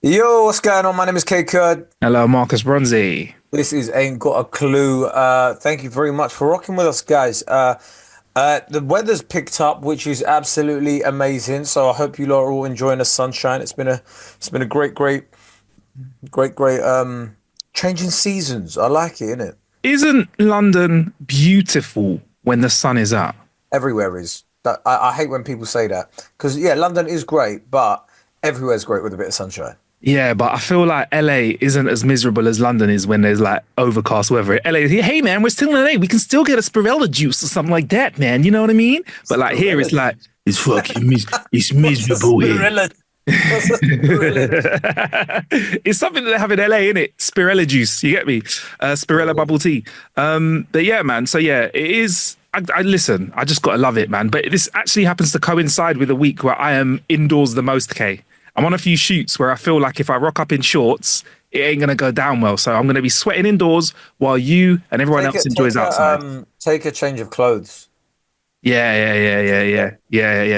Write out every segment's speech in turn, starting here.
Yo, what's going on? My name is K Kurd. Hello, Marcus Bronzy. This is Ain't Got a Clue. Thank you very much for rocking with us, guys. The weather's picked up, which is absolutely amazing. So I hope you lot are all enjoying the sunshine. It's been a great changing seasons. I like it, innit? Isn't London beautiful when the sun is out? Everywhere is. I hate when people say that because yeah, London is great, but everywhere's great with a bit of sunshine. Yeah, but I feel like LA isn't as miserable as London is when there's like overcast weather. LA, hey man, we're still in LA. We can still get a spirella juice or something like that, man. You know what I mean? But like here, it's like it's it's What's a miserable here. spirilla? What's a spirilla? It's something that they have in LA, isn't it? Spirella juice. You get me? Spirella bubble tea. But yeah, man. So yeah, it is. I listen. I just gotta love it, man. But this actually happens to coincide with a week where I am indoors the most. K. I'm on a few shoots where I feel like if I rock up in shorts, it ain't gonna go down well. So I'm gonna be sweating indoors while you and everyone else enjoys outside. Take a change of clothes. Yeah,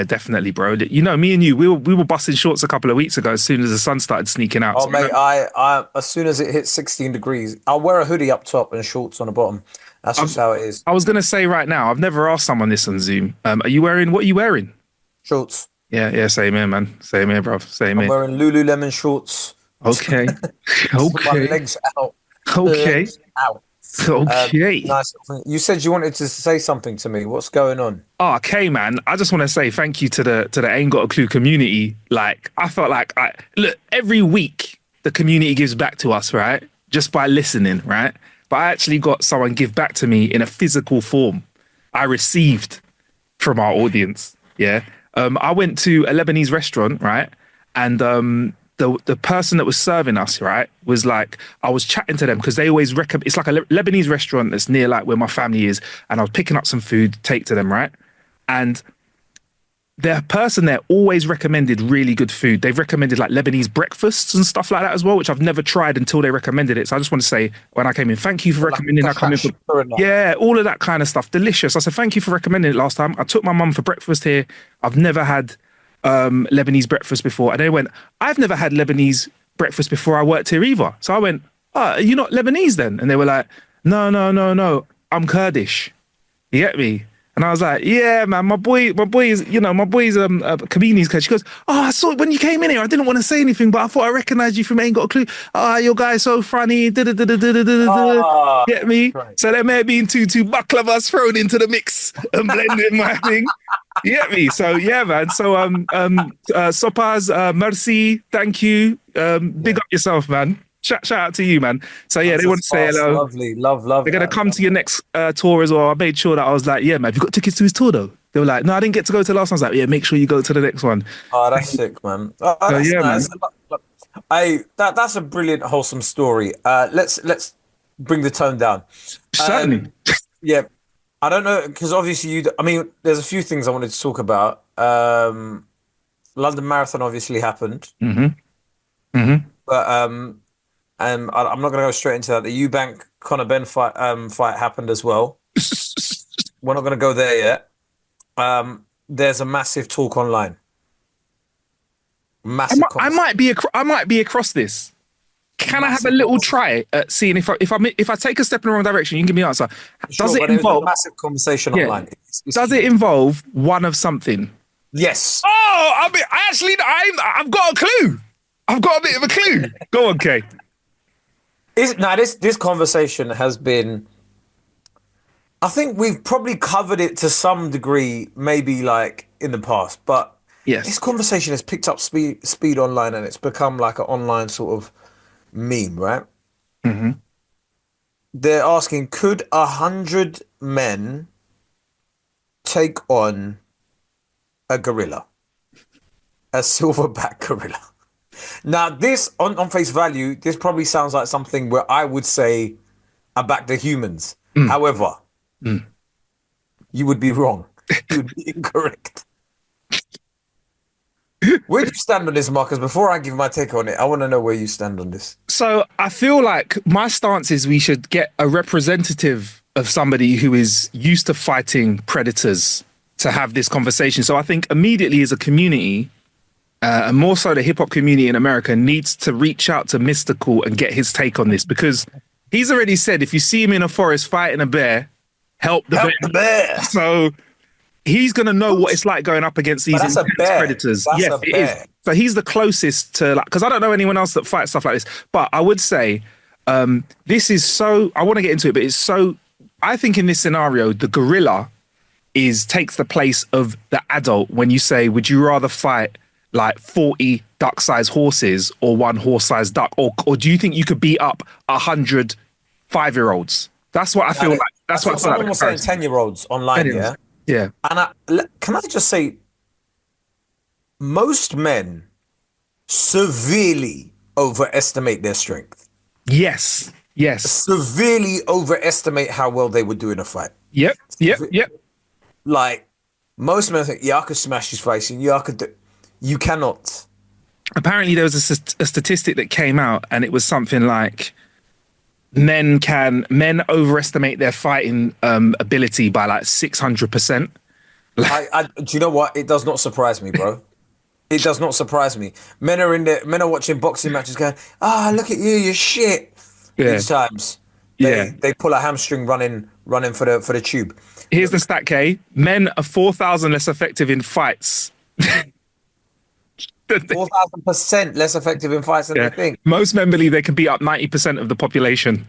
definitely, bro. You know, me and you, we were busting shorts a couple of weeks ago as soon as the sun started sneaking out. Oh, So, mate, I as soon as it hits 16 degrees, I'll wear a hoodie up top and shorts on the bottom. That's just how it is. I was gonna say right now, I've never asked someone this on Zoom. What are you wearing? Shorts. Yeah, same here, man. Same here, bro. Same I'm here. wearing Lululemon shorts. Okay. My Okay. legs out. Okay. Legs out. Okay. Nice. You said you wanted to say something to me. What's going on? Oh, okay, man. I just want to say thank you to the Ain't Got a Clue community. Like, I felt like I look every week the community gives back to us, right? Just by listening, right? But I actually got someone give back to me in a physical form. I received from our audience. Yeah. I went to a Lebanese restaurant, right? And the person that was serving us, right, was like, I was chatting to them because they always recommend. It's like a Lebanese restaurant that's near like where my family is, and I was picking up some food, to take to them, right? And the person there always recommended really good food. They've recommended like Lebanese breakfasts and stuff like that as well, which I've never tried until they recommended it. So I just want to say, when I came in, thank you for Like recommending. I come in for yeah, all of that kind of stuff, delicious. I said thank you for recommending it last time. I took my mum for breakfast here. I've never had Lebanese breakfast before, and they went, I've never had Lebanese breakfast before I worked here either. So I went, oh, you're not Lebanese then? And they were like, no, I'm Kurdish. You get me? And I was like, yeah, man, my boy's a comedian's coach. She goes, oh, I saw it when you came in here. I didn't want to say anything, but I thought I recognized you from Ain't Got a Clue. Ah, your guy's so funny. Da-da-da-da-da-da-da-da. Ah, Get me? right. So there may have been two baklavas thrown into the mix and blended my thing. You get me? So yeah, man. So Sopas, merci, thank you. Big Yeah. up yourself, man. Shout out to you, man. So yeah, That's they want to say hello. lovely. Love They're gonna that. come to your next tour as well. I made sure that I was like, yeah, man, have you got tickets to his tour though? They were like, no, I didn't get to go to the last one. I was like, yeah, make sure you go to the next one. Oh, that's sick, man. Oh, So that's yeah, nice. man. Look, that's a brilliant, wholesome story. Let's bring the tone down. Certainly. Yeah, I don't know because obviously I mean, there's a few things I wanted to talk about. London Marathon obviously happened, hmm hmm but I'm not going to go straight into that. The Eubank Conor Ben fight happened as well. We're not going to go there yet. There's a massive talk online. Massive conversation. I might be across this. Can I have a Massive little conversation. try at seeing if I take a step in the wrong direction, you can give me an answer. Does Sure, it but it was a involve massive conversation yeah? online. It's Does it huge. involve one of something? Yes. Oh, I mean, I've got a clue. I've got a bit of a clue. Go on, Kay. Now this conversation has been. I think we've probably covered it to some degree, maybe like in the past, but this Yes. conversation has picked up speed online, and it's become like an online sort of meme, right? hmm They're asking, could 100 men take on a gorilla, a silverback gorilla? Now, this on face value, this probably sounds like something where I would say I back the humans. Mm, However, mm. you would be wrong. You would be incorrect. Where do you stand on this, Marcus? Before I give my take on it, I want to know where you stand on this. So I feel like my stance is we should get a representative of somebody who is used to fighting predators to have this conversation. So I think immediately as a community, and more so the hip hop community in America needs to reach out to Mystical and get his take on this because he's already said if you see him in a forest fighting a bear, help the bear. Help the bear. So he's going to know what it's like going up against But these that's a intense bear. predators. That's Yes, a it is. bear. So he's the closest to like, because I don't know anyone else that fights stuff like this. But I would say this is so, I want to get into it, but it's so, I think in this scenario, the gorilla is takes the place of the adult when you say, would you rather fight like 40 duck-sized horses or one horse-sized duck? Or do you think you could beat up 100 5-year-olds? That's what I feel like. That's That's what I what feel like someone the was saying, comparison. 10-year-olds online, Anyways, yeah? yeah. And can I just say, most men severely overestimate their strength, Yes. Yes. severely overestimate how well they would do in a fight. Yep. Yep. Yep. Like, most men think, yeah, I could smash his face, and yeah, I could do. You cannot. Apparently, there was a statistic that came out, and it was something like men overestimate their fighting ability by like 600%. Do you know what? It does not surprise me, bro. It does not surprise me. Men are watching boxing matches going, look at you, you're shit. Yeah. Each times Yeah. they pull a hamstring running for the tube. Here's the stat, K. Men are 4,000 less effective in fights. 4,000% less effective in fights than they Yeah. think. Most men believe they can beat up 90% of the population.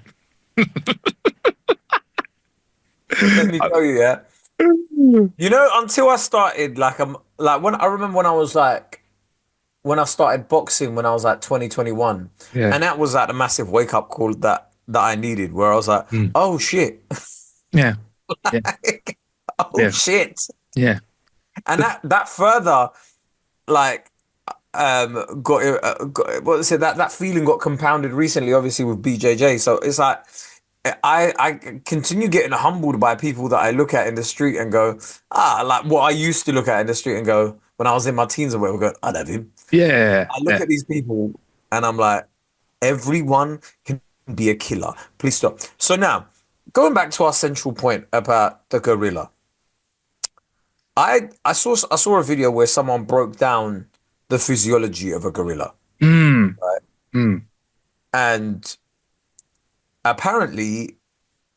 Let me tell you, yeah. You know, until I started, like when I remember when I started boxing when I was like 2021, Yeah. and that was like the massive wake up call that I needed, where I was like, Mm. oh shit, Yeah. Yeah. oh Yeah. shit, Yeah. and that further like got what is it that feeling got compounded recently, obviously with BJJ. So it's like I continue getting humbled by people that I look at in the street and go, like what I used to look at in the street and go when I was in my teens or whatever, go, I'd have him. Yeah. I look Yeah. at these people and I'm like, everyone can be a killer. Please stop. So now, going back to our central point about the gorilla, I saw a video where someone broke down the physiology of a gorilla, Mm. right? Mm. And apparently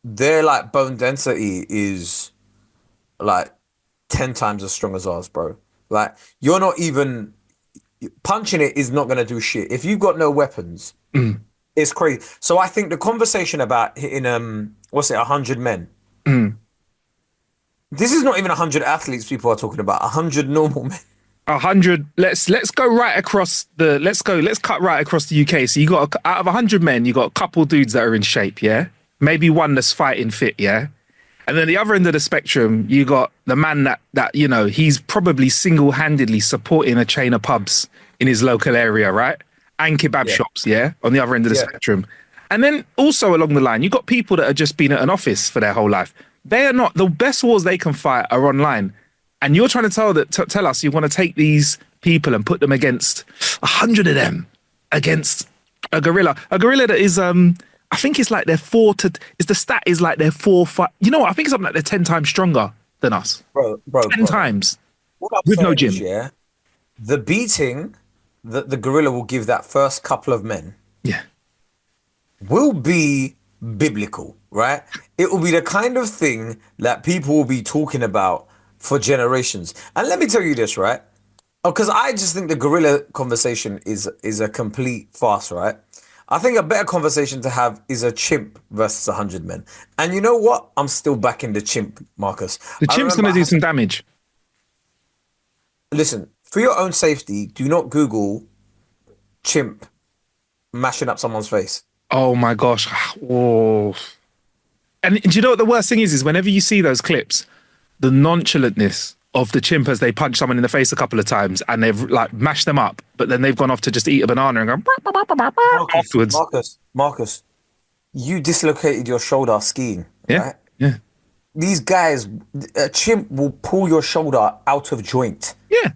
their like bone density is like 10 times as strong as ours, bro. Like you're not even punching it is not gonna do shit. If you've got no weapons, Mm. it's crazy. So I think the conversation about hitting 100 men. Mm. This is not even 100 athletes people are talking about, 100 normal men. 100. Let's go right across the. Let's cut right across the UK. So you got out of 100 men, you got a couple dudes that are in shape, yeah. Maybe one that's fighting fit, yeah. And then the other end of the spectrum, you got the man that you know he's probably single-handedly supporting a chain of pubs in his local area, right? And kebab Yeah. shops, yeah, on the other end of the Yeah. spectrum. And then also along the line, you got people that have just been at an office for their whole life. They are not the best wars they can fight are online. And you're trying to tell us you want to take these people and put them against 100 of them against a gorilla. A gorilla that is I think it's like they're is the stat is like they're 4 5. You know what? I think it's something like they're 10 times stronger than us. Ten Bro. times What I'm with no saying gym. is, yeah, the beating that the gorilla will give that first couple of men Yeah. will be biblical, right? It will be the kind of thing that people will be talking about for generations. And let me tell you this, right? Oh, because I just think the gorilla conversation is a complete farce, right? I think a better conversation to have is a chimp versus 100 men. And you know what? I'm still backing the chimp, Marcus. The I chimp's remember, gonna do some damage. listen, for your own safety, do not Google chimp mashing up someone's face. Oh my gosh. Oh. And do you know what the worst thing is whenever you see those clips, the nonchalantness of the chimp as they punch someone in the face a couple of times and they've like mashed them up, but then they've gone off to just eat a banana and go afterwards. Marcus, you dislocated your shoulder skiing, Yeah. right? Yeah. These guys, a chimp will pull your shoulder out of joint Yeah.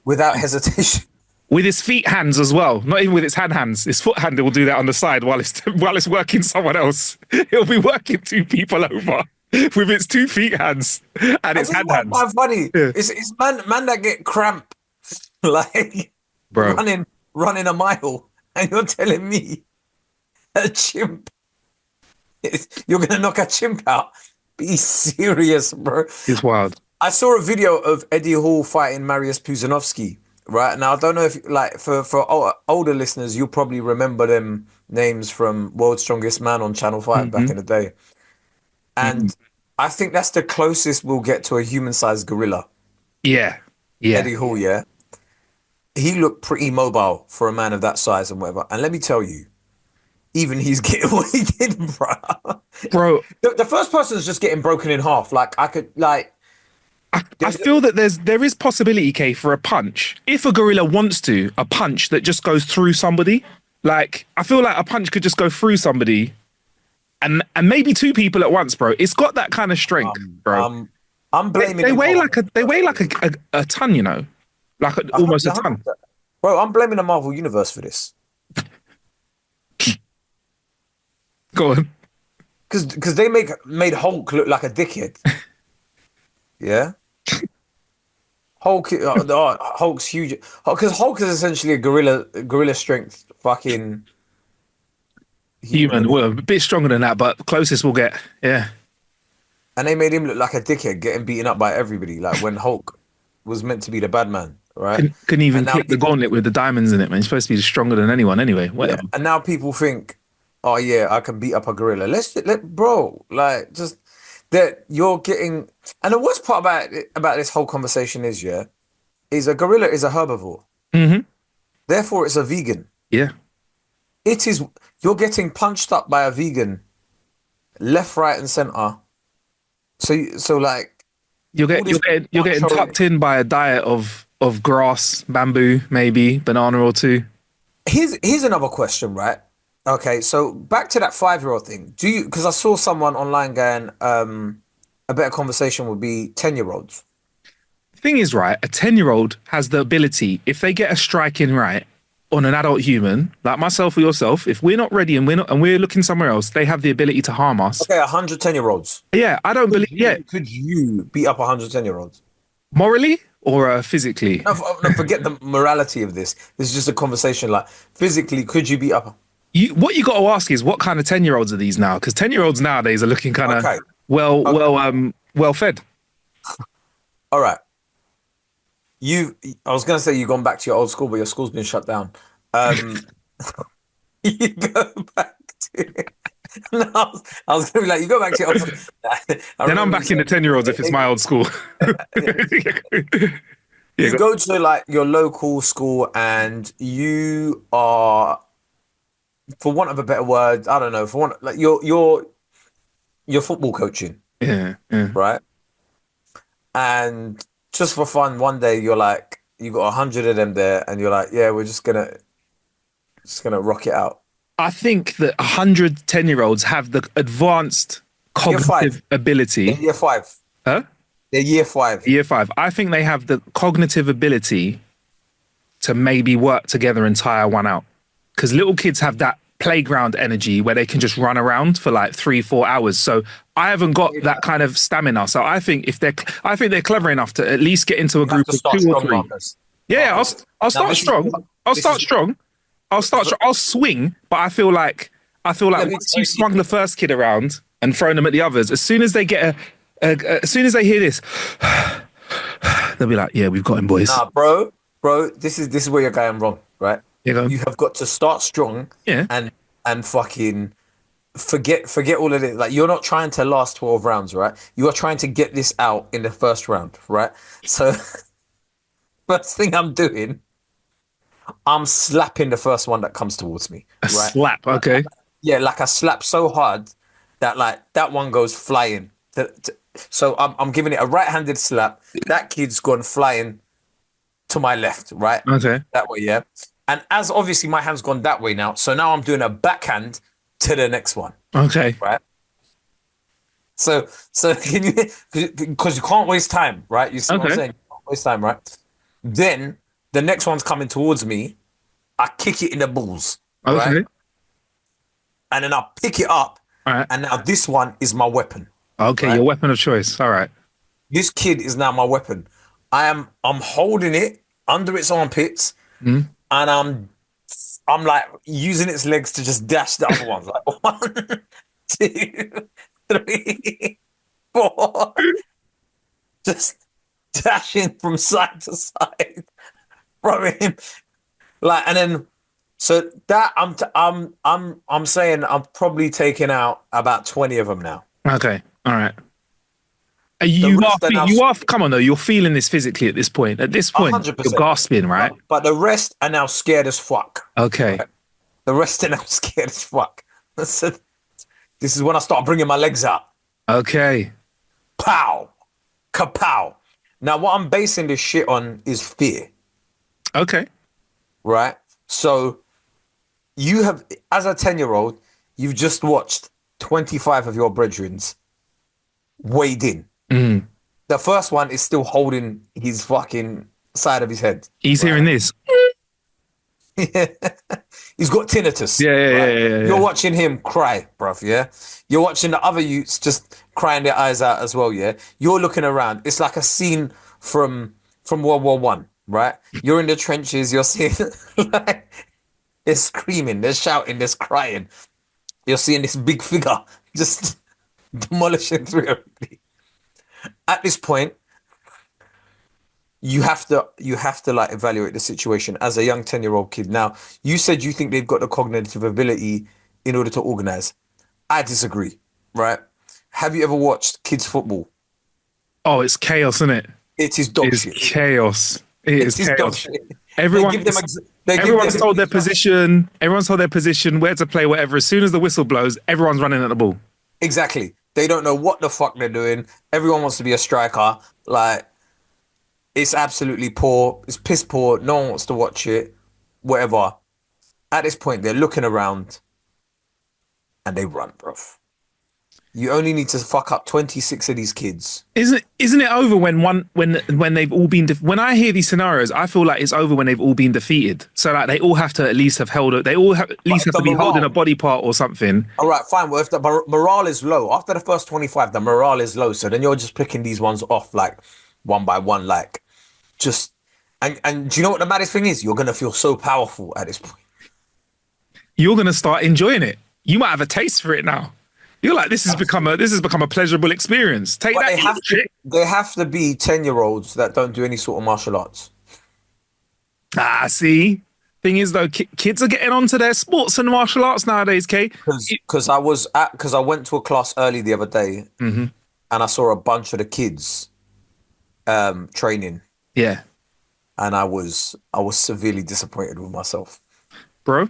without hesitation. With his feet hands as well, not even with its hands. His foot hand will do that on the side while it's working someone else. It'll be working two people over with its 2 feet hands and its This is hand what I hands. find funny. Yeah. It's man that get cramp. Like bro. running a mile, and you're telling me a chimp you're gonna knock a chimp out? Be serious, bro. It's wild. I saw a video of Eddie Hall fighting Mariusz Pudzianowski. Right now, I don't know if like for older listeners, you'll probably remember them names from World's Strongest Man on Channel 5 back Hmm. in the day. Hmm. And I think that's the closest we'll get to a human-sized gorilla. Yeah, yeah, Eddie Hall, yeah. He looked pretty mobile for a man of that size and whatever. And let me tell you, even he's getting what he did, bro. bro. The first person is just getting broken in half. Like I could like I feel that there is possibility, K, for a punch. If a gorilla wants to, a punch that just goes through somebody. Like I feel like a punch could just go through somebody and maybe two people at once, bro. It's got that kind of strength, um bro. um I'm blaming They the weigh Marvel like universe for this. a ton, you know, like A almost a hundred ton. percent. Bro, I'm blaming the Marvel universe for this. Go on. Because they made Hulk look like a dickhead. Yeah. Hulk's huge. Because Hulk is essentially a gorilla strength fucking human, Human, innit? well, a bit stronger than that, but closest we'll get. Yeah, And they made him look like a dickhead, getting beaten up by everybody. Like when Hulk was meant to be the bad man, right? couldn't even And now clip the people, gauntlet with the diamonds in it, man. You're supposed to be stronger than anyone, anyway. yeah, Whatever. and now people think, oh yeah, I can beat up a gorilla. Bro, like just that you're getting. And the worst part about this whole conversation is, yeah, is a gorilla is a herbivore. Hmm. Therefore, it's a vegan. Yeah, It is you're getting punched up by a vegan, left, right, and center. So like all this you're getting natural. tucked in by a diet of grass, bamboo, maybe banana or two. Here's another question, right? Okay, so back to that 5-year-old thing. Do you? Because I saw someone online going, a better conversation would be 10-year-olds. Thing is, right, a 10-year-old has the ability, if they get a strike in right on an adult human, like myself or yourself, if we're not ready and we're looking somewhere else, they have the ability to harm us. Okay, 110-year-olds. Yeah, I don't believe. Yeah, Could you beat up 110-year-olds? morally or physically. No, no, forget the morality of this. This is just a conversation. Like physically, could you beat up? What you got to ask is what kind of 10-year-olds are these now? Because 10-year-olds nowadays are looking kind of Okay, okay, well fed. all right. I was gonna say you've gone back to your old school, but your school's been shut down. Um, you go back to. No, I was gonna be like, you go back to your old school. I Then I'm remember you back in the said 10-year-olds if it's my old school. Yeah, you go to like your local school and you are, for want of a better word, I don't know, for one like you're football coaching, yeah, yeah. right? And just for fun, one day you're like, you got 100 of them there, and you're like, yeah, we're just gonna rock it out. I think that 110-year-olds have the advanced Year five, cognitive they're ability. year five, Huh? they're year five. Year five. I think they have the cognitive ability to maybe work together and tire one out. Because little kids have that playground energy where they can just run around for like 3, 4 hours. So I haven't got that kind of stamina. So I think they're clever enough to at least get into a You have group to of start two or strong, three. Marcus. Yeah, Marcus. I'll Now start strong. I'll this start is strong. I'll swing, but I feel like let me once tell you you, swung the first kid around and thrown them at the others, as soon as they get as soon as they hear this, they'll be like, "Yeah, we've got him, boys." nah, bro, this is where you're going wrong, right? You know? You have got to start strong Yeah. and fucking forget all of it. Like you're not trying to last 12 rounds, right? You are trying to get this out in the first round, right? So first thing I'm doing, I'm slapping the first one that comes towards me, A right? slap. Okay. Yeah, like I slap so hard that like that one goes flying. So I'm giving it a right-handed slap. That kid's gone flying to my left, right? Okay. That way, yeah. And as obviously my hand's gone that way now, so now I'm doing a backhand to the next one, Okay. right? So can you, because you can't waste time, right? You see what I'm Okay. saying? You can't waste time, right? Then the next one's coming towards me. I kick it in the balls, right? Okay. And then I pick it up, All right. and now this one is my weapon, Okay. right? Your weapon of choice. All right. This kid is now my weapon. I'm holding it under its armpits, and I'm like using its legs to just dash the other ones. Like one, two, three, four. Just dashing from side to side, throwing like, and then so that I'm saying I'm probably taking out about 20 of them now. Okay. All right. The You are, rest are now you are, come on though, you're feeling this physically at this point. At this point, you're 100%, gasping, right? but the rest are now scared as fuck. Okay. Right? The rest are now scared as fuck. So this is when I start bringing my legs out. Okay. Pow, kapow. Now what I'm basing this shit on is fear, Okay. right? So you have, as a 10-year-old, you've just watched 25 of your brethrens wade in. Mm. The first one is still holding his fucking side of his head, He's hearing right? this. He's got tinnitus, Yeah, yeah, yeah, right? yeah, You're yeah. watching him cry, bruv, yeah? You're watching the other youths just crying their eyes out as well, yeah? You're looking around. It's like a scene from World War One, right? You're in the trenches, you're seeing like they're screaming, they're shouting, they're crying. You're seeing this big figure just demolishing through everybody. At this point, you have to like evaluate the situation as a young 10-year-old kid. Now, you said you think they've got the cognitive ability in order to organize. I disagree, right? Have you ever watched kids football? Oh, it's chaos, isn't it? It is dog It's shit. chaos. It is It is dog chaos. shit. They Everyone, give them they give everyone's them told their position. Everyone's told their position, where to play, whatever. As soon as the whistle blows, everyone's running at the ball. exactly. They don't know what the fuck they're doing. Everyone wants to be a striker. Like it's absolutely poor. It's piss poor. No one wants to watch it. Whatever. At this point, they're looking around and they run, bruv. You only need to fuck up 26 of these kids. Isn't it over when they've all been when I hear these scenarios, I feel like it's over when they've all been defeated. So like they all have to at least have held it. They all have at But least if have the to be holding a morale, body part or something. all right, fine. Well, if the morale is low, after the first 25, the morale is low. So then you're just picking these ones off like one by one, like just, and do you know what the maddest thing is? You're going to feel so powerful at this point. You're gonna start enjoying it. You might have a taste for it now. You're like, this has become a pleasurable experience. Take But that, you little chick. they have to be 10-year-olds that don't do any sort of martial arts. Ah, see. Thing is though, kids are getting onto their sports and martial arts nowadays. K. Because I went to a class early the other day Mm-hmm. and I saw a bunch of the kids training, Yeah, and I was severely disappointed with myself. bro.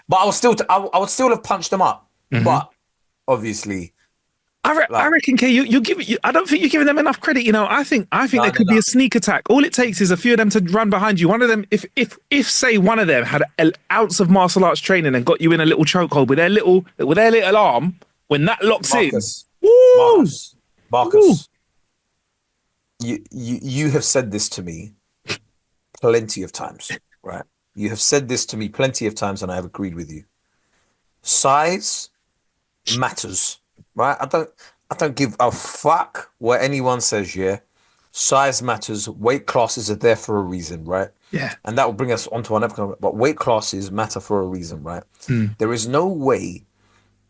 But I would still have punched them up. Mm-hmm. But obviously, I like, reckon, K, you're giving. I don't think you're giving them enough credit. You know, I think no, there no, could be no. a sneak attack. All it takes is a few of them to run behind you. One of them, if say one of them had an ounce of martial arts training and got you in a little chokehold with their little arm, when that locks in, Marcus, woo, Marcus, woo. Marcus, you have said this to me plenty of times, right? You have said this to me plenty of times, and I have agreed with you. Size matters, right? I don't give a fuck what anyone says, yeah. Size matters. Weight classes are there for a reason, right? Yeah. And that will bring us onto another comment. But weight classes matter for a reason, right? Mm. There is no way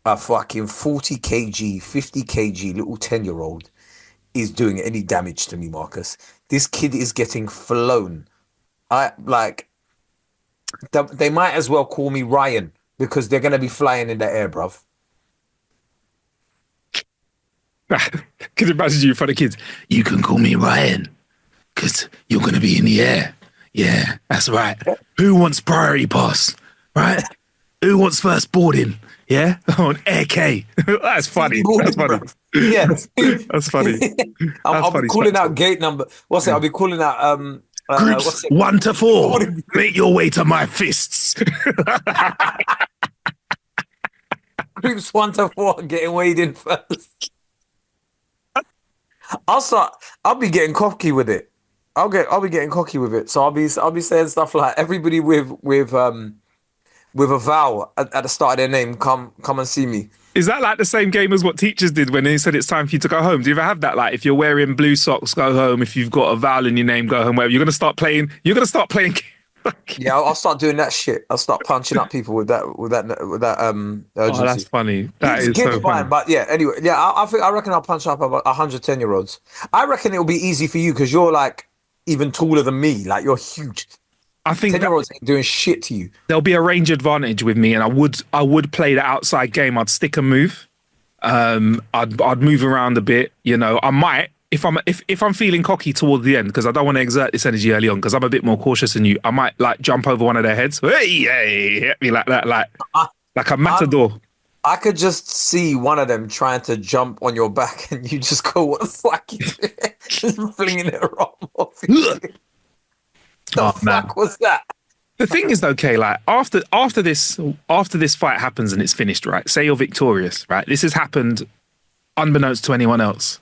a fucking 40 kg, 50 kg little 10-year-old is doing any damage to me, Marcus. This kid is getting flown. I like they might as well call me Ryan because they're gonna be flying in the air, bruv. Could imagine you in front of kids. You can call me Ryan because you're going to be in the air. Yeah, that's right. Who wants priority pass? Right? Who wants first boarding? Yeah, on Air K. That's funny. That's funny. Yeah. That's funny. I'll be funny calling stuff. out gate number. What's it? I'll be calling out Groups what's it? 1 to 4. Make your way to my fists. Groups 1 to 4 getting weighed in first. I'll be getting cocky with it. I'll be getting cocky with it. So I'll be saying stuff like everybody with a vowel at the start of their name, come and see me. Is that like the same game as what teachers did when they said it's time for you to go home? Do you ever have that? Like, if you're wearing blue socks, go home. If you've got a vowel in your name, go home. Whatever. You're gonna start playing. Yeah, I'll start doing that shit. I'll start punching up people with that Oh, that's urgency. funny. That Kids, is kids so fine, funny. but yeah. Anyway, yeah, I reckon I'll punch up about 110-year-olds. I reckon it'll be easy for you because you're like even taller than me. Like you're huge. I think Ten that year olds ain't doing shit to you. there'll be a range advantage with me, and I would play the outside game. I'd stick and move. I'd move around a bit. You know, I might if I'm feeling cocky towards the end because I don't want to exert this energy early on because I'm a bit more cautious than you. I might like jump over one of their heads. Hey, hey, hit me like that, I, like a I'm matador. I could just see one of them trying to jump on your back, and you just go, "What the fuck you doing?" Just flinging it around off Oh you. The man. fuck was that? The thing is, okay, like after this fight happens and it's finished, right? Say you're victorious, right? This has happened unbeknownst to anyone else.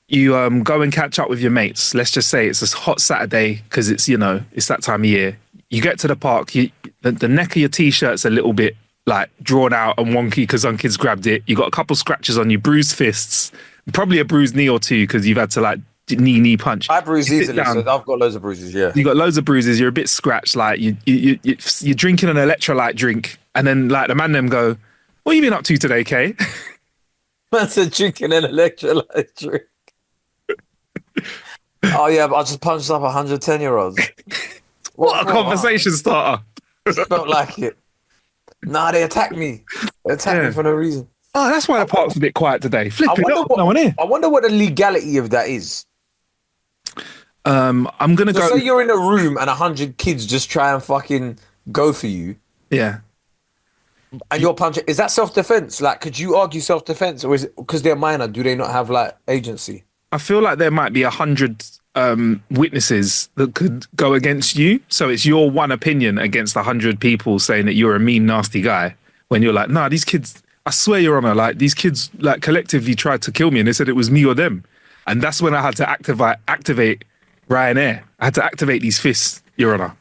You go and catch up with your mates. Let's just say it's a hot Saturday because it's that time of year. You get to the park. The neck of your t-shirt's a little bit like drawn out and wonky because some kids grabbed it. You got a couple scratches on you, bruised fists, probably a bruised knee or two because you've had to like knee punch. I bruise You sit easily, so down. I've got loads of bruises. Yeah. You got loads of bruises. You're a bit scratched. Like you're drinking an electrolyte drink, and then like the man them go, "What you been up to today, Kay?" Man said drinking an electrolyte drink. Oh yeah, but I just punched up 110-year-olds. What What a for? conversation starter. Just felt like it. Nah, they attacked me. They attacked me Yeah. for no reason. Oh, that's why I the park's wonder, a bit quiet today. I Flipping wonder up, no what one here. I wonder what the legality of that is. I'm gonna So go. say you're in a room and 100 kids just try and fucking go for you, Yeah, and you're punching. Is that self-defense? Like, could you argue self-defense, or is it because they're minor? Do they not have like agency? I feel like there might be 100 witnesses that could go against you. So it's your one opinion against 100 people saying that you're a mean, nasty guy. When you're like, nah, these kids. I swear, Your Honor, like these kids, like collectively tried to kill me, and they said it was me or them. And that's when I had to activate Ryanair. I had to activate these fists, Your Honor.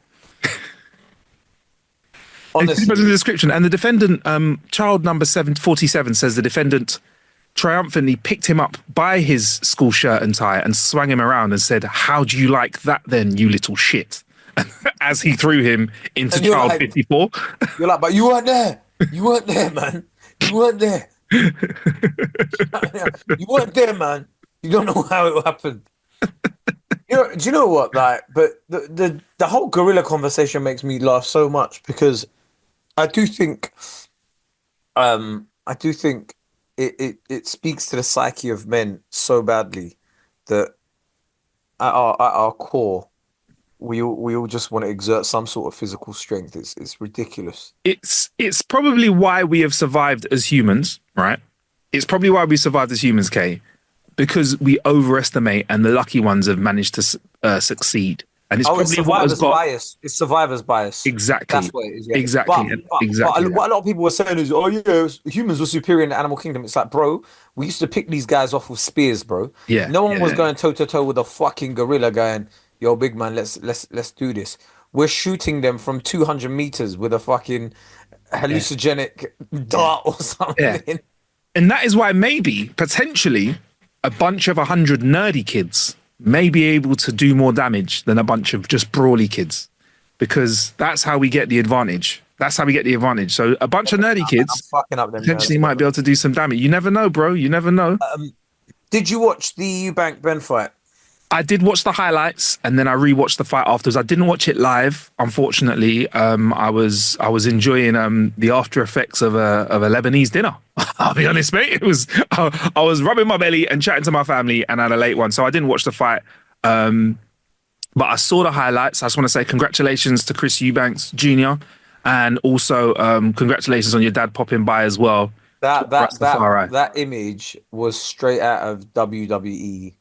And in the Honestly, description, and the defendant, child number 747, says the defendant triumphantly picked him up by his school shirt and tie and swung him around and said, "How do you like that then, you little shit?" As he threw him into and you're child like, 54. but you weren't there. You weren't there, man. You weren't there. You weren't there, man. You don't know how it happened. Do you know what? Like, but the whole gorilla conversation makes me laugh so much because I do think I do think it speaks to the psyche of men so badly that at our core we all just want to exert some sort of physical strength. It's ridiculous. It's probably why we have survived as humans, right? It's probably why we survived as humans, Kay, because we overestimate and the lucky ones have managed to succeed. And it's Oh, it's probably what has survivor's got bias. It's survivor's bias. exactly, That's what it is. Yeah. exactly, exactly that. What a lot of people were saying is, oh yeah, humans were superior in the animal kingdom. It's like, bro, we used to pick these guys off with spears, bro. Yeah, No one was yeah, going toe to toe with a fucking gorilla, going, yo, big man, let's do this. We're shooting them from 200 meters with a fucking yeah, hallucinogenic dart or yeah. something. And that is why maybe potentially a bunch of 100 nerdy kids may be able to do more damage than a bunch of just brawly kids, because that's how we get the advantage. That's how we get the advantage. So a bunch of nerdy I'm kids fucking up them potentially nerds, might be bro. able to do some damage. You never know, bro. You never know. Did you watch the Eubank Ben fight? I did watch the highlights and then I rewatched the fight afterwards. I didn't watch it live, unfortunately. I was enjoying the after effects of a Lebanese dinner. I'll be honest, mate. It was I was rubbing my belly and chatting to my family and had a late one, so I didn't watch the fight. But I saw the highlights. I just want to say congratulations to Chris Eubanks Jr. and also congratulations on your dad popping by as well. That that that Rastafari. that image was straight out of WWE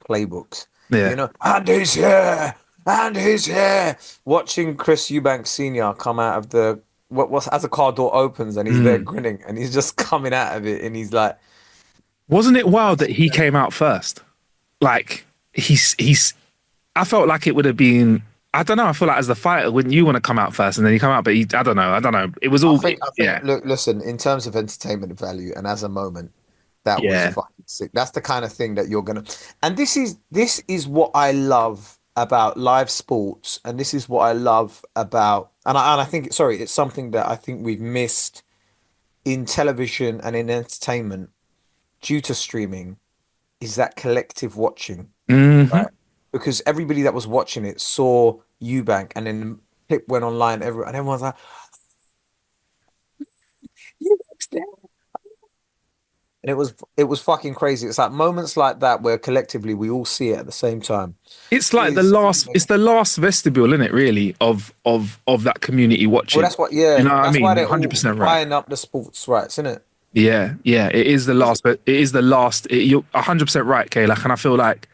playbooks. Yeah. You know, and he's here, and he's here. Watching Chris Eubank Sr. come out of the what's as the car door opens and he's there Mm. grinning and he's just coming out of it and he's like, Wasn't it wild that he came out first? Like he's I felt like it would have been. I don't know. I feel like as the fighter, wouldn't you want to come out first and then you come out? But I don't know. I don't know. It was all. I think, Yeah, look, listen, in terms of entertainment value and as a moment, that was yeah, fucking sick. That's the kind of thing that you're gonna, and this is what I love about live sports, and this is what I love about, and I think, sorry, it's something that I think we've missed in television and in entertainment due to streaming, is that collective watching, Hmm. right? Because everybody that was watching it saw Eubank, and then the clip went online, and everyone's like, Eubank's there. And it was fucking crazy. It's like moments like that where collectively we all see it at the same time. It's like the Is last. It's the last vestibule, isn't it? Really, of that community Well, watching. that's what, You yeah, know what I that's why mean? they're You're hundred all percent right. buying up the sports rights, isn't it? Yeah, yeah. It is the last, but it is the last. You're 100% right, Kay. Like, and I feel like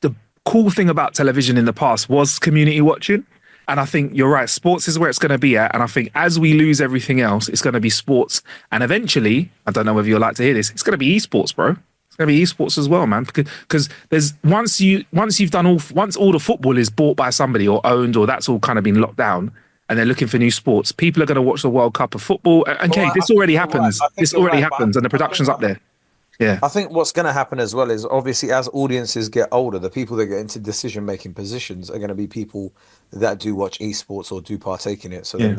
the cool thing about television in the past was community watching. And I think you're right. Sports is where it's going to be at. And I think as we lose everything else, it's going to be sports. And eventually, I don't know whether you'd like to hear this, it's going to be esports, bro. It's going to be esports as well, man. Because there's once you've done once all the football is bought by somebody or owned or that's all kind of been locked down, and they're looking for new sports, people are going to watch the World Cup of football. And Well, Kay, I this think already you're right. happens. I think This you're already right, but happens, and the I think production's up there. Yeah, I think what's going to happen as well is, obviously, as audiences get older, the people that get into decision-making positions are going to be people that do watch esports or do partake in it. So then yeah.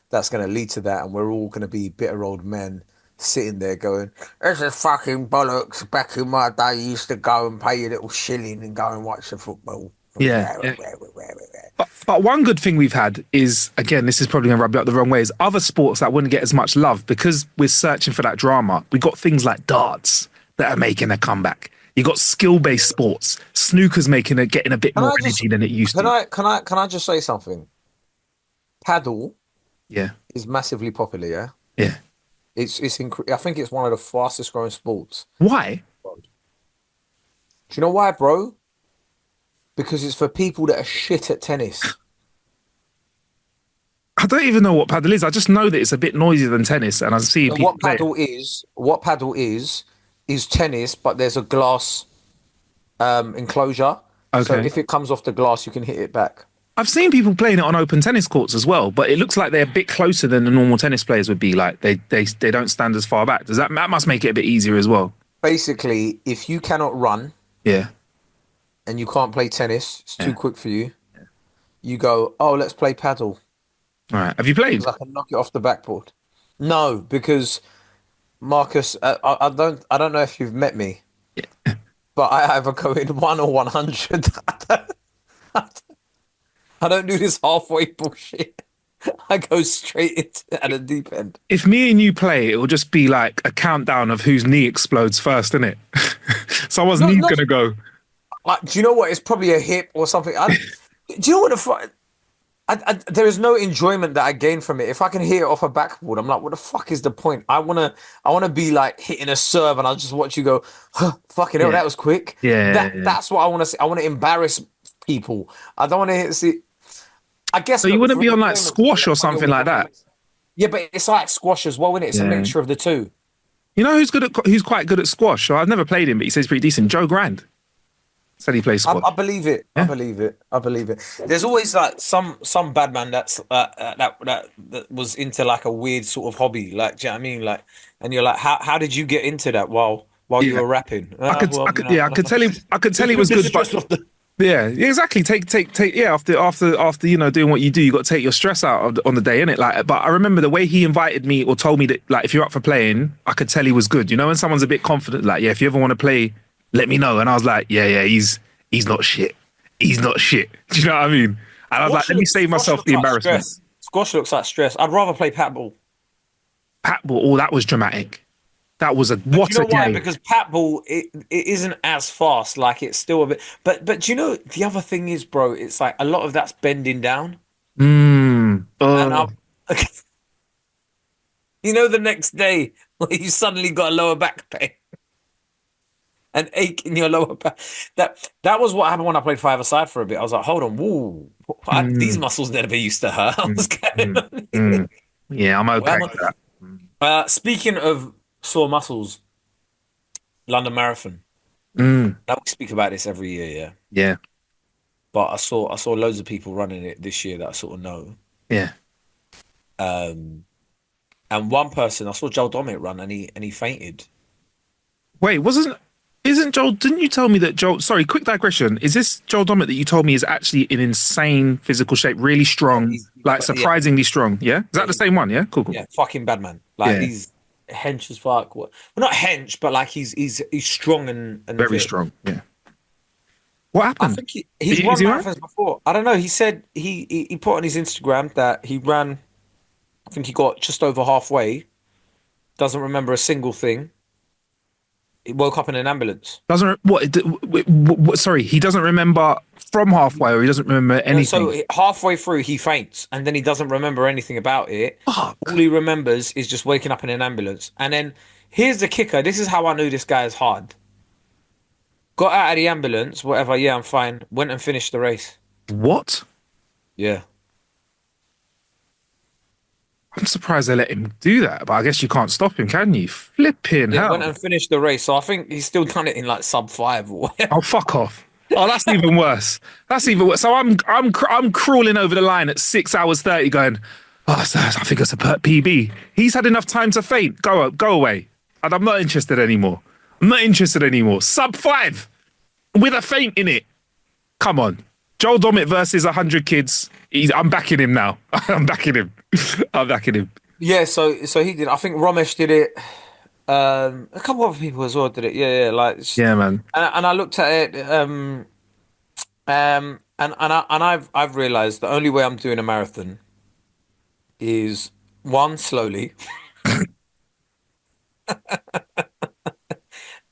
that's gonna lead to that, and we're all going to be bitter old men sitting there going, "This is fucking bollocks. Back in my day, you used to go and pay your little shilling and go and watch the football." Yeah, yeah. But one good thing we've had is, again, this is probably going to rub you up the wrong way, is other sports that wouldn't get as much love because we're searching for that drama. We got things like darts that are making a comeback. You got skill-based sports. Snooker's getting a bit Can more I just energy than it used can to. I just say something? Paddle Yeah, is massively popular, yeah. yeah. I think it's one of the fastest growing sports. Why? Do you know why, bro? Because it's for people that are shit at tennis. I don't even know what paddle is. I just know that it's a bit noisier than tennis, and I see So people play it. what paddle is tennis, but there's a glass enclosure. So Okay. if it comes off the glass, you can hit it back. I've seen people playing it on open tennis courts as well, but it looks like they're a bit closer than the normal tennis players would be. Like they don't stand as far back. Does that must make it a bit easier as well? Basically, if you cannot run Yeah. and you can't play tennis, it's too Yeah. quick for you. You go, oh, let's play paddle All right. Have you because played? I can knock it off the backboard. No, because Marcus, I don't know if you've met me, but I either go in 1 or 100. I don't do this halfway bullshit. I go straight into at the deep end. If me and you play, it will just be like a countdown of whose knee explodes first, isn't it? Someone's No, knee's not gonna go. like. Do you know what? It's probably a hip or something. Do you know what there is no enjoyment that I gain from it. If I can hit it off a backboard, I'm like, what the fuck is the point? I wanna be like hitting a serve, and I'll just watch you go, huh, fucking hell, Yeah. that was quick. Yeah. Yeah. That's what I want to see. I want to embarrass people. I don't want to see. I guess, So you look, wouldn't for be on like enjoyment's sake, squash or that's probably something always like the that. point. Yeah, but it's like squash as well, isn't it? It's a Yeah. mixture of the two. You know who's quite good at squash? So I've never played him, but he says pretty decent. Joe Grand said he plays I squash. believe it. I Yeah. believe it. I believe it. There's always like some bad man that was into like a weird sort of hobby. Like, do you know what I mean? Like, and you're like, how did you get into that while you Yeah. were rapping? I Well, could, yeah, I could tell he was took the good, but stress off the. yeah, yeah, exactly. Take. Yeah, after doing what you do, you got to take your stress out on the day, innit? Like, but I remember the way he invited me or told me that, like, if you're up for playing, I could tell he was good. You know, when someone's a bit confident, like, yeah, if you ever want to play, let me know. And I was like, yeah, yeah, he's not shit. He's not shit. Do you know what I mean? And I was like, let me save Squash myself looks the like embarrassment. stress. Squash looks like stress. I'd rather play paddle. Patball, oh, that was dramatic. That was a But do what you a know why? game. Because paddle it isn't as fast. Like, it's still a bit. But do you know the other thing is, bro? It's like a lot of that's bending down, and Oh, I'm. The next day when you suddenly got a lower back pain, an ache in your lower back. That was what happened when I played five-a-side for a bit. I was like, hold on, whoa, these mm, muscles never used to hurt. I was mm, going mm, on here. mm. Yeah, I'm Where okay am I? with that. Speaking of sore muscles, London Marathon. Mm, Now we speak about this every year, yeah. yeah, But I saw loads of people running it this year that I sort of know. yeah. Um, and one person I saw Joel Dommett run, and he fainted. Wait, wasn't Isn't Joel? Didn't you tell me that Joel? Sorry, quick digression. Is this Joel Dommett that you told me is actually in insane physical shape, really Yeah, strong, like yeah, surprisingly strong? Yeah, is yeah, that the same one? Yeah, cool, cool. yeah, fucking bad man. Like Yeah, he's hench as fuck. Well, not hench, but like he's strong and very fit. strong. Yeah. What I happened? think Is he's he, is run he all right? marathons before. I don't know. He said he put on his Instagram that he ran. I think he got just over halfway. Doesn't remember a single thing. He woke up in an ambulance. Doesn't what? Sorry, he doesn't remember from halfway, or he doesn't remember No, so anything. halfway through he faints, and then he doesn't remember anything about it. All Fuck. he remembers is just waking up in an ambulance. And then here's the kicker. This is how I knew this guy is hard. Got out of the ambulance, whatever. Yeah, I'm fine. Went and finished the race. What? Yeah. I'm surprised they let him do that, but I guess you can't stop him, can you? Flipping Yeah, went hell. and finished the race. So I think he's still done it in like sub 5 or whatever. Oh, fuck off. Oh, that's even worse. That's even worse. So I'm crawling over the line at 6 hours 30, going, oh, I think it's a PB. He's had enough time to faint. Go away. And I'm not interested anymore. I'm not interested anymore. Sub 5 with a feint in it. Come on. Joel Dommett versus 100 kids. I'm backing him now. I'm backing him. I'm backing him. Yeah, so he did. I think Romesh did it. A couple other people as well did it. Yeah, yeah. Yeah, man. And I looked at it. I've realized the only way I'm doing a marathon is one slowly,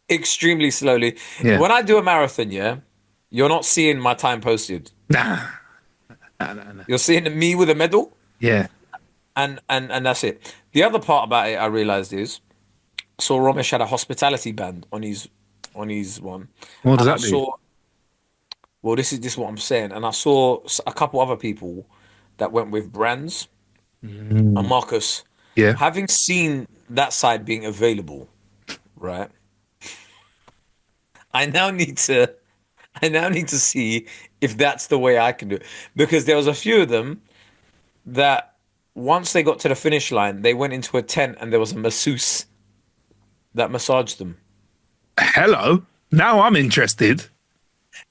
extremely slowly. Yeah. When I do a marathon, yeah, you're not seeing my time posted. Nah. Nah, nah, nah. You're seeing me with a medal, Yeah. and that's it. The other part about it I realized is saw Romesh had a hospitality band on his one, What does and I that do? saw. Well, this is what I'm saying, and I saw a couple other people that went with brands and Mm. Marcus. Yeah. Having seen that side being available, right? I now need to I now need to see if that's the way I can do it. Because there was a few of them that once they got to the finish line, they went into a tent and there was a masseuse that massaged them. Hello. Now I'm interested.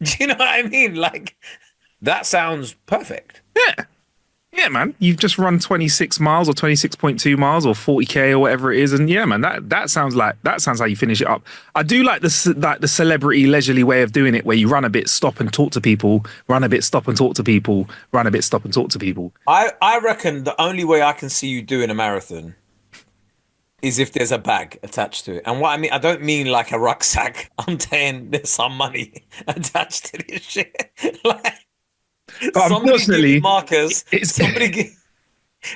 Do you know what I mean? Like that sounds perfect. Yeah. Yeah, man. You've just run 26 miles or 26.2 miles or 40K or whatever it is. And yeah, man, that sounds how you finish it up. I do like the celebrity leisurely way of doing it where you run a bit, stop and talk to people, run a bit, stop and talk to people, run a bit, stop and talk to people. I reckon the only way I can see you doing a marathon is if there's a bag attached to it. And what I mean, I don't mean like a rucksack. I'm saying there's some money attached to this shit. Like But somebody gives unfortunately, Marcus, it's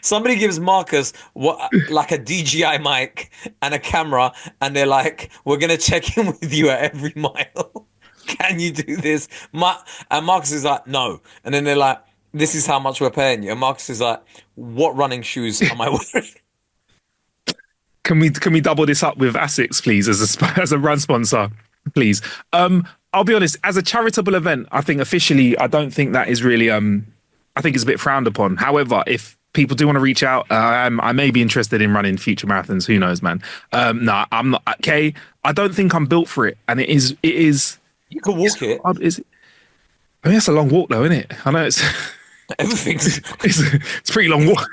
somebody gives Marcus what like a DJI mic and a camera, and they're like, "We're gonna check in with you at every mile. Can you do this?" And Marcus is like, "No." And then they're like, "This is how much we're paying you." And Marcus is like, "What running shoes am I wearing?" can we double this up with Asics, please, as as a run sponsor, please? I'll be honest, as a charitable event, I think officially, I don't think that is really I think it's a bit frowned upon. However, if people do want to reach out, I may be interested in running future marathons. Who knows, man? No, I'm not. Okay, I don't think I'm built for it, and it is. You can It's walk it. hard. I mean, it's a long walk, though, isn't it? I know it's Everything's it's a pretty long walk.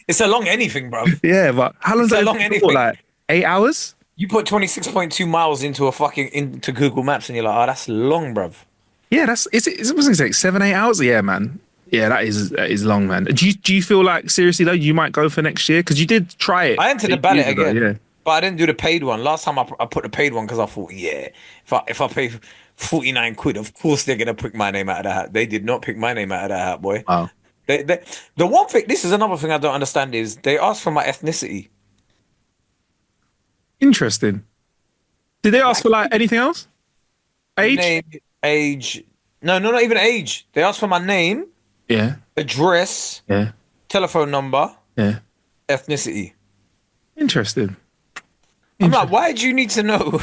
it's a long anything, bruv. Yeah, but how long It's does a that long take to walk? anything. Like 8 hours? You put 26.2 miles into a fucking into Google Maps and you're like, oh, that's long, bruv. Yeah, it was like 7 8 hours. Yeah, man. Yeah, that is long, man. Do you feel like seriously though you might go for next year because you did try it I entered the 8 years ballot ago? again, Yeah. but I didn't do the paid one. Last time I put the paid one because I thought, yeah, if I pay 49 quid, of course they're gonna pick my name out of the hat. They did not pick my name out of the hat, boy. Wow. The one thing, this is another thing I don't understand is they asked for my ethnicity. Interesting. Did they ask Like for like anything else? Age? name, age. No, no, not even age. They asked for my name, Yeah. address, Yeah. telephone number, Yeah. ethnicity. Interesting. I'm like, Interesting. why do you need to know?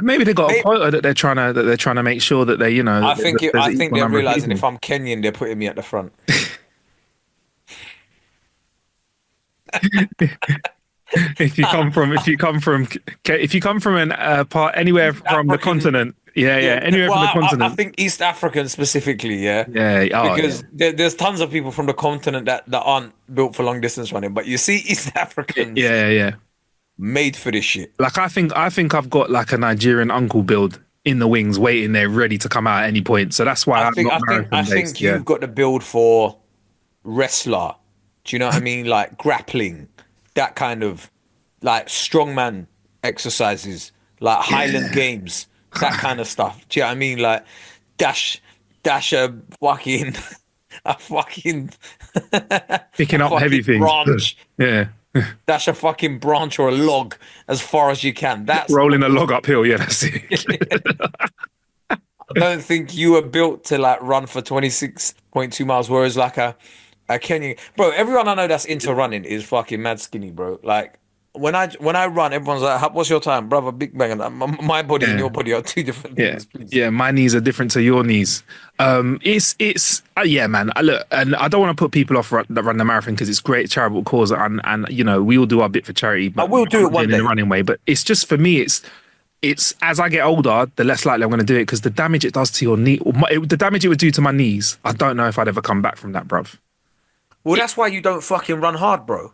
Maybe they got a Maybe, quota that they're trying to make sure that they that there's I an think equal they're number of realizing people. if I'm Kenyan, they're putting me at the front. if you come from an part anywhere East from the African. continent, yeah, Yeah, yeah, anywhere well, from the I continent, think East African specifically, yeah, yeah, oh yeah, because there's tons of people from the continent that aren't built for long distance running, but you see East Africans yeah, yeah. made for this shit. Like I think I've got like a Nigerian uncle build in the wings, waiting there, ready to come out at any point. So that's why I'm not I marathon based. think Yeah, you've got the build for wrestler. Do you know what I mean? Like grappling, that kind of like strongman exercises, like Highland yeah. Games, that kind of stuff. Do you know what I mean? Like dash, dash a fucking, a fucking, Picking a up heavy fucking things. branch, Yeah, dash a fucking branch or a log as far as you can. That's rolling a log uphill. Yeah, that's it. I don't think you were built to like run for 26.2 miles, whereas like a Kenyan bro, everyone I know that's into running is fucking mad skinny, bro. Like when I run, everyone's like, What's your time, brother? Big bang." And my body and Yeah. your body are two different Yeah, things, please. yeah. My knees are different to your knees. It's yeah, man. I look, and I don't want to put people off that run the marathon because it's great charitable cause, and you know we all do our bit for charity. I But will I'm do it not one doing it in the day. running way. But it's just for me, it's as I get older, the less likely I'm going to do it because the damage it does to your knee, the damage it would do to my knees. I don't know if I'd ever come back from that, bruv. Well, that's why you don't fucking run hard, bro.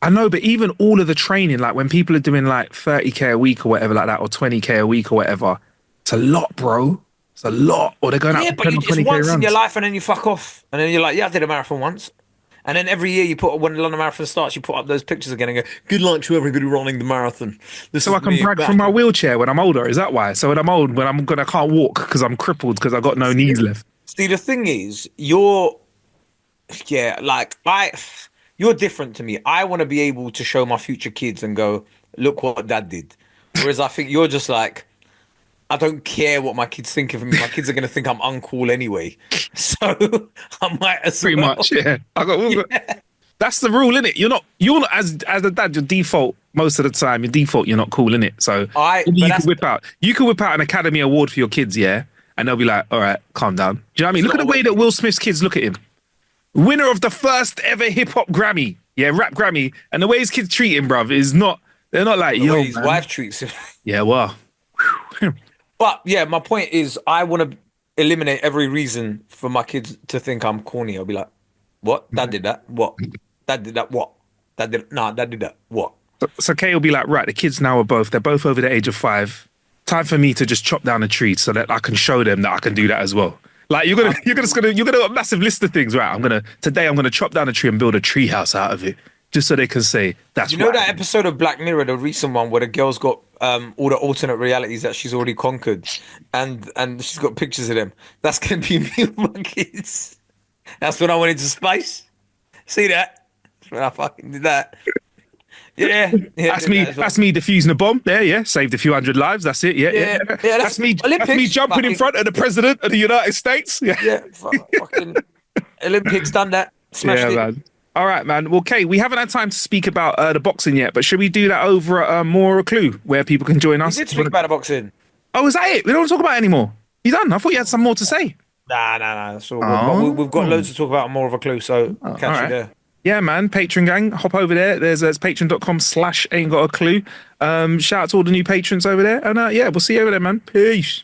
I know, but even all of the training, like when people are doing like 30K a week or whatever like that, or 20K a week or whatever, it's a lot, bro. It's a lot. Or they're going out Yeah, for but 10 or it's 20K once in your runs. life and then you fuck off. And then you're like, yeah, I did a marathon once. And then every year you put, when the London Marathon starts, you put up those pictures again and go, good luck to everybody running the marathon. This So I is can me brag from back my in. wheelchair when I'm older. Is that why? So when I'm old, when I can't walk because I'm crippled because I got no See, knees left. see, the thing is, yeah, you're different to me. I want to be able to show my future kids and go, look what dad did. Whereas I think you're just like, I don't care what my kids think of me. My kids are going to think I'm uncool anyway. So I might as Pretty much, well. yeah. Yeah. That's the rule, innit? You're not as a dad. Your default most of the time, your default, you're not cool, innit? So maybe But you could whip out an Academy Award for your kids, yeah, and they'll be like, all right, calm down. Do you know what I mean? it's Look at not the a way way. that Will Smith's kids look at him. Winner of the first ever hip hop Grammy, yeah, rap Grammy, and the way his kids treat him, bruv, is not. They're not like, The way yo, his man. wife treats him. Yeah, well, But yeah, my point is, I want to eliminate every reason for my kids to think I'm corny. I'll be like, "What? Dad did that? What? Dad did that? What? Dad did nah, Dad did that? What?" so Kay will be like, right, the kids now they're both over the age of 5. Time for me to just chop down a tree so that I can show them that I can do that as well. Like Um, you're gonna have a massive list of things, right? I'm gonna chop down a tree and build a tree house out of it, just so they can say you that's know what I that did. episode of Black Mirror, the recent one, where the girl's got all the alternate realities that she's already conquered, and she's got pictures of them. That's gonna be me with my kids. That's when I went into space. See that? That's when I fucking did that. Yeah, yeah, That's did me. that as well. That's me defusing a bomb. There, yeah, saved a few hundred lives. That's it. Yeah, yeah. Yeah, Yeah. yeah. That's That's me. That's me Olympics. jumping in Fucking front of the president of the United States. Yeah. yeah, fucking Olympics done that. Smashed Yeah, it. man. All right, man. Well, Kay, we haven't had time to speak about the boxing yet, but should we do that over at More a Clue where people can join We us? did speak about the boxing. Oh, is that it? We don't want to talk about it anymore. You done? I thought you had some more to say. Nah, nah, nah. That's all good. But we've got Oh, loads to talk about. More of a clue. So all catch you right. there. Yeah, man. Patreon gang, hop over there. There's patreon.com/ain't got a clue. Shout out to all the new patrons over there. And yeah, we'll see you over there, man. Peace.